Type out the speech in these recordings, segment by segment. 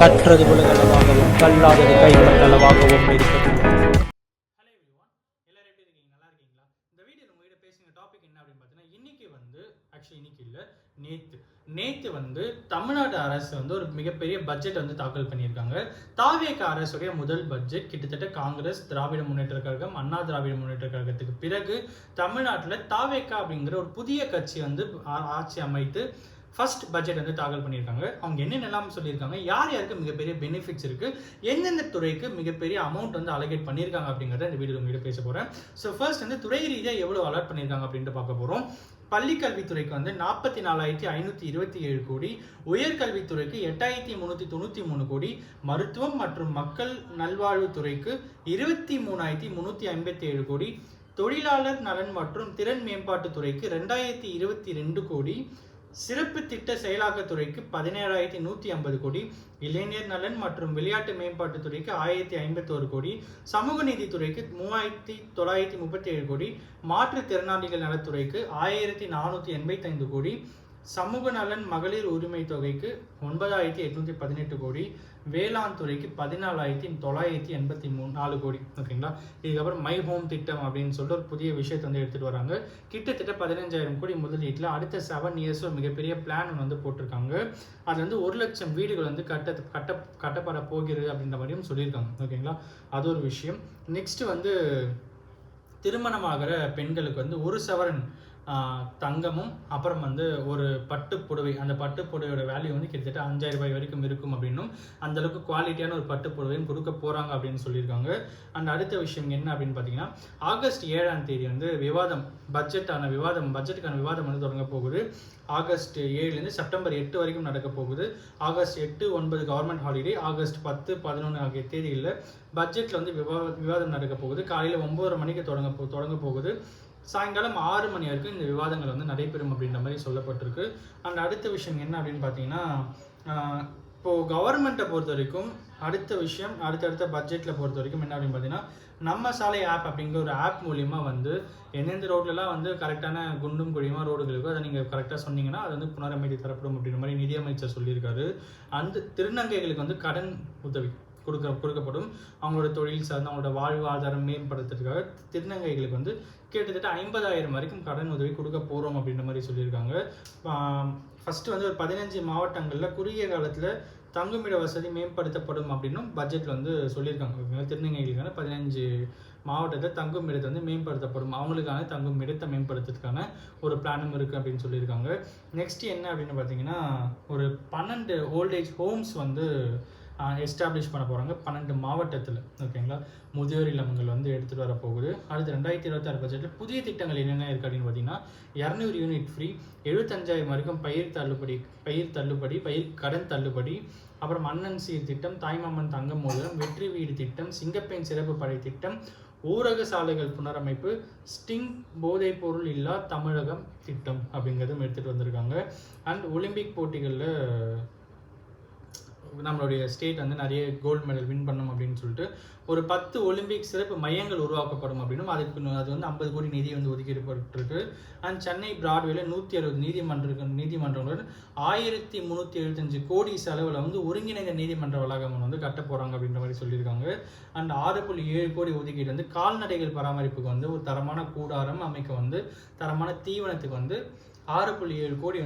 கற்றது உலகளவாகவும் கல்லாதது கைமட்டளவாகவும் இருக்கிறது. Hello everyone, எல்லாரும் எப்படி இருக்கீங்க? நல்லா இருக்கீங்களா? இந்த வீடியோவில் உங்ககிட்ட பேசுகிற டாபிக் என்ன அப்படின்னு பார்த்தீங்கன்னா, இன்னைக்கு இல்லை, நேற்று தமிழ்நாடு அரசு ஒரு மிகப்பெரிய பட்ஜெட் தாக்கல் பண்ணியிருக்காங்க. தாவேக அரசுடைய முதல் பட்ஜெட் கிட்டத்தட்ட காங்கிரஸ், திராவிட முன்னேற்ற கழகம், அண்ணா திராவிட முன்னேற்ற கழகத்துக்கு பிறகு தமிழ்நாட்டில் தாவேக அப்படிங்கிற ஒரு புதிய கட்சி ஆட்சி அமைத்து ஃபர்ஸ்ட் பட்ஜெட் தாக்கல் பண்ணியிருக்காங்க. அவங்க என்னென்னலாம் சொல்லியிருக்காங்க, யார் யாருக்கு மிகப்பெரிய பெனிஃபிட்ஸ் இருக்குது, எந்தெந்த துறைக்கு மிகப்பெரிய அமௌண்ட் அலோகேட் பண்ணியிருக்காங்க அப்படிங்கிறத இந்த வீடியோ உங்ககிட்ட பேச போகிறேன். ஸோ ஃபர்ஸ்ட் துறை ரீதியாக எவ்வளோ அலாட் பண்ணியிருக்காங்க அப்படின்ட்டு பார்க்க போகிறோம். பள்ளிக்கல்வித்துறைக்கு 44,527 கோடி, உயர்கல்வித்துறைக்கு 8,393 கோடி, மருத்துவம் மற்றும் மக்கள் நல்வாழ்வுத்துறைக்கு 23,357 கோடி, தொழிலாளர் நலன் மற்றும் திறன் மேம்பாட்டுத்துறைக்கு 2,022 கோடி, சிறப்பு திட்ட செயலாக்கத்துறைக்கு 17,150 கோடி, இளைஞர் நலன் மற்றும் விளையாட்டு மேம்பாட்டுத்துறைக்கு 1,051 கோடி, சமூக நீதித்துறைக்கு 3,937 கோடி, மாற்றுத்திறனாளிகள் நலத்துறைக்கு 1,485 கோடி, சமூக நலன் மகளிர் உரிமை தொகைக்கு 9,818 கோடி, வேளாண் துறைக்கு 14,984 கோடி. ஓகேங்களா? இதுக்கப்புறம் மை ஹோம் திட்டம் அப்படின்னு சொல்லிட்டு ஒரு புதிய விஷயத்தை எடுத்துட்டு வராங்க. கிட்டத்தட்ட 15,000 கோடி முதலீட்டில் அடுத்த 7 இயர்ஸ் ஒரு மிகப்பெரிய பிளான் போட்டிருக்காங்க. அது 1 லட்சம் வீடுகள் கட்டப்பட போகிறது அப்படின்ற மாதிரியும் சொல்லியிருக்காங்க. ஓகேங்களா? அது ஒரு விஷயம். நெக்ஸ்ட் திருமணமாகிற பெண்களுக்கு 1 சவரன் தங்கமும் அப்புறம் ஒரு பட்டு புடவை, அந்த பட்டு புடவையோட வேல்யூ கிட்டத்தட்ட 5,000 ரூபாய் வரைக்கும் இருக்கும் அப்படின்னும், அந்த அளவுக்கு குவாலிட்டியான ஒரு பட்டு புடவையும் கொடுக்க போறாங்க அப்படின்னு சொல்லியிருக்காங்க. அண்ட் அடுத்த விஷயம் என்ன அப்படின்னு பார்த்தீங்கன்னா, ஆகஸ்ட் 7ஆம் தேதி பட்ஜெட்டுக்கான விவாதம் தொடங்க போகுது. ஆகஸ்ட் 7 செப்டம்பர் 8 வரைக்கும் நடக்க போகுது. August 8, 9 government holiday. ஆகஸ்ட் 10, 11 ஆகிய தேதியில் பட்ஜெட்ல விவாதம் நடக்க போகுது. காலையில் 9:30 மணிக்கு தொடங்க போகுது. சாயங்காலம் 6 மணி வரைக்கும் இந்த விவாதங்கள் நடைபெறும் அப்படின்ற மாதிரி சொல்லப்பட்டிருக்கு. அண்ட் அடுத்த விஷயம் என்ன அப்படின்னு பார்த்தீங்கன்னா, இப்போது கவர்மெண்ட்டை பொறுத்த வரைக்கும் அடுத்தடுத்த பட்ஜெட்டில் பொறுத்த வரைக்கும் என்ன அப்படின்னு பார்த்தீங்கன்னா, நம்ம சாலை ஆப் அப்படிங்கிற ஒரு ஆப் மூலிமா எந்தெந்த ரோட்லலாம் கரெக்டான குண்டும் குழியுமா ரோடுகள் இருக்கோ அதை நீங்கள் கரெக்டாக சொன்னீங்கன்னா அது புனரமைத்து தரப்படும் அப்படின்ற மாதிரி நிதியமைச்சர் சொல்லியிருக்காரு. அந்த திருநங்கைகளுக்கு கடன் உதவி கொடுக்கப்படும். அவங்களோட தொழில் சார்ந்து அவங்களோட வாழ்வாதாரம் மேம்படுத்துறதுக்காக திருநங்கைகளுக்கு கிட்டத்தட்ட 50,000 வரைக்கும் கடன் உதவி கொடுக்க போகிறோம் அப்படின்ற மாதிரி சொல்லியிருக்காங்க. ஃபர்ஸ்ட் ஒரு 15 மாவட்டங்களில் குறுகிய காலத்தில் தங்குமிட வசதி மேம்படுத்தப்படும் அப்படின்னும் பட்ஜெட்டில் சொல்லியிருக்காங்க. திருநங்கைகளுக்கான 15 மாவட்டத்தில் தங்குமிடத்தை மேம்படுத்தப்படும், அவங்களுக்கான தங்குமிடத்தை மேம்படுத்துறதுக்கான ஒரு பிளானும் இருக்குது அப்படின்னு சொல்லியிருக்காங்க. நெக்ஸ்ட் என்ன அப்படின்னு பார்த்தீங்கன்னா, ஒரு 12 ஓல்டேஜ் ஹோம்ஸ் எஸ்டாப்ளிஷ் பண்ண போகிறாங்க 12 மாவட்டத்தில். ஓகேங்களா? முதியோர் இல்லங்கள் எடுத்துகிட்டு வர போகுது. அடுத்து 2026 பட்ஜெட்டில் புதிய திட்டங்கள் என்னென்ன இருக்குது அப்படின்னு பார்த்தீங்கன்னா, 200 யூனிட் ஃப்ரீ, 75,000 வரைக்கும் பயிர் தள்ளுபடி, பயிர் கடன் தள்ளுபடி, அப்புறம் அண்ணன் சீர் திட்டம், தாய்மாமன் தங்க மோதிரம், வெற்றி வீடு திட்டம், சிங்கப்பெண் சிறப்பு படை திட்டம், ஊரக சாலைகள் புனரமைப்பு, ஸ்டிங் போதைப் பொருள் இல்லா தமிழகம் திட்டம் அப்படிங்கிறதும் எடுத்துகிட்டு வந்திருக்காங்க. அண்ட் ஒலிம்பிக் போட்டிகளில் நம்மளுடைய ஸ்டேட் நிறைய கோல்டு மெடல் வின் பண்ணணும் அப்படின்னு சொல்லிட்டு ஒரு 10 ஒலிம்பிக் சிறப்பு மையங்கள் உருவாக்கப்படும் அப்படின்னும், அதுக்கு அது 50 கோடி நிதி ஒதுக்கீடுபட்டிருக்கு. அண்ட் சென்னை பிராட்வேல 160 நீதிமன்றங்களுடன் 1,375 கோடி செலவில் ஒருங்கிணைந்த நீதிமன்ற வளாகம் கட்ட போகிறாங்க அப்படின்ற மாதிரி சொல்லியிருக்காங்க. அண்ட் 6.7 கோடி ஒதுக்கீடு கால்நடைகள் பராமரிப்புக்கு ஒரு தரமான கூடாரம் அமைக்க தரமான தீவனத்துக்கு 6.7 கோடி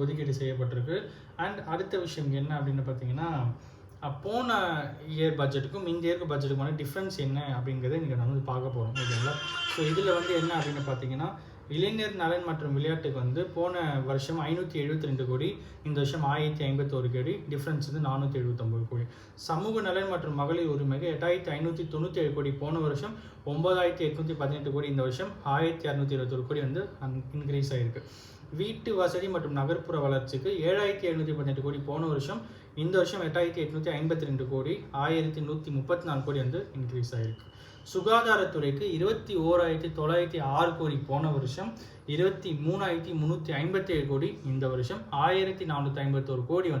ஒதுக்கீடு செய்யப்பட்டிருக்கு. அண்ட் அடுத்த விஷயம் என்ன அப்படின்னு பார்த்தீங்கன்னா, போன இயர் பட்ஜெட்டுக்கும் இந்த இயருக்கு பட்ஜெட்டுக்குமான டிஃப்ரென்ஸ் என்ன அப்படிங்கிறத நீங்கள் நம்ம பார்க்க போகிறோம். ஓகேங்களா? ஸோ இதில் என்ன அப்படின்னு பார்த்தீங்கன்னா, இளைஞர் நலன் மற்றும் விளையாட்டுக்கு போன வருஷம் 572 கோடி, இந்த வருஷம் 1,051 கோடி, டிஃப்ரென்ஸ் 479 கோடி. சமூக நலன் மற்றும் மகளிர் உரிமைக்கு 8,597 கோடி போன வருஷம், 9,818 கோடி இந்த வருஷம், 1,221 கோடி இன்க்ரீஸ் ஆகிருக்கு. வீட்டு வசதி மற்றும் நகர்ப்புற வளர்ச்சிக்கு 7,718 கோடி போன வருஷம், இந்த வருஷம் 8,852 கோடி, 1,134 கோடி இன்க்ரீஸ் ஆகிருக்கு. சுகாதாரத்துறைக்கு 21,906 கோடி போன வருஷம், 23,357 கோடி இந்த வருஷம், 1,451 கோடி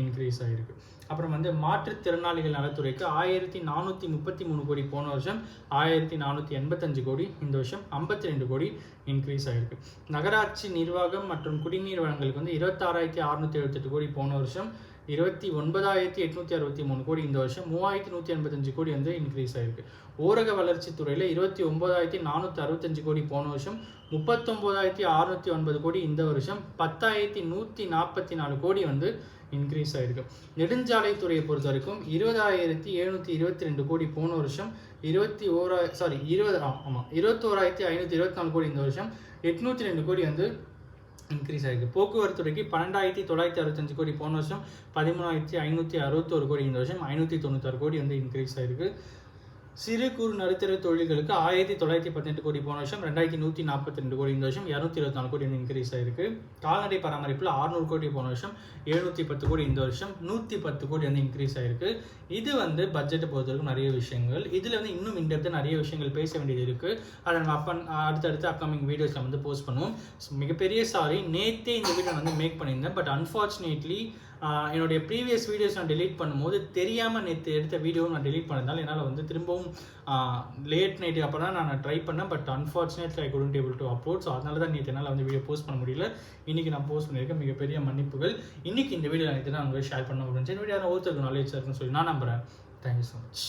இன்க்ரீஸ் ஆகிருக்கு. அப்புறம் மாற்றுத்திறனாளிகள் நலத்துறைக்கு 1,433 கோடி போன வருஷம், 1,485 கோடி இந்த வருஷம், 52 கோடி இன்க்ரீஸ் ஆகிருக்கு. நகராட்சி நிர்வாகம் மற்றும் குடிநீர் வழங்கலுக்கு 26,678 கோடி போன வருஷம், 29,863 கோடி இந்த வருஷம், 3,185 கோடி வந்து இன்க்ரீஸ் ஆயிருக்கு. ஊரக வளர்ச்சித்துறையில் 29,465 கோடி போன வருஷம், 39,609 கோடி இந்த வருஷம், 10,144 கோடி வந்து இன்க்ரீஸ் ஆயிருக்கு. நெடுஞ்சாலைத்துறையை பொறுத்த வரைக்கும் 20,722 கோடி போன வருஷம், 21,524 கோடி இந்த வருஷம், 802 கோடி வந்து இன்க்ரீஸ் ஆகிருக்கு. போக்குவரத்து துறைக்கு 12,965 கோடி போன வருஷம், 13,561 கோடி இந்த வருஷம், 596 கோடி வந்து இன்க்ரீஸ் ஆகிருக்கு. சிறு குறு நடுத்தர தொழில்களுக்கு 1,918 கோடி போன வருஷம், 2,142 கோடி இந்த வருஷம், 224 கோடி வந்து இன்க்ரீஸ் ஆகிருக்கு. கால்நடை பராமரிப்பில் 600 கோடி போன வருஷம், 710 கோடி இந்த வருஷம், 110 கோடி வந்து இன்க்ரீஸ் ஆகிருக்கு. இது வந்து பட்ஜெட்டை பொறுத்த வரைக்கும் நிறைய விஷயங்கள். இதில் வந்து இன்னும் இன்டெப்த்தாக நிறைய விஷயங்கள் பேச வேண்டியது இருக்குது. அதை நம்ம அடுத்தடுத்து அப்கமிங் வீடியோஸில் வந்து போஸ்ட் பண்ணுவோம். மிகப்பெரிய சாரி, நேற்றே இந்த வீடியோ வந்து மேக் பண்ணியிருந்தேன். பட் அன்ஃபார்ச்சுனேட்லி என்னுடைய ப்ரீவியஸ் வீடியோஸ் நான் டெலீட் பண்ணும்போது தெரியாமல் நேற்று எடுத்த வீடியோவும் நான் டெலீட் பண்ணதால் என்னால் வந்து திரும்பவும் லேட் நைட்டு அப்புறம் தான் நான் ட்ரை பண்ணேன். But unfortunately I couldn't able to upload. So அதனால தான் நேற்று என்னால் வந்து வீடியோ போஸ்ட் பண்ண முடியல. இன்றைக்கி நான் போஸ்ட் பண்ணியிருக்கேன். மிகப்பெரிய மன்னிப்புகள். இன்றைக்கி இந்த வீடியோ நான் உங்களுக்கு ஷேர் பண்ண முடிஞ்சு. இந்த வீடியோ ஒருத்தருக்கு நாலேஜ் இருக்குன்னு சொல்லி நான் நம்புகிறேன். Thank you so much.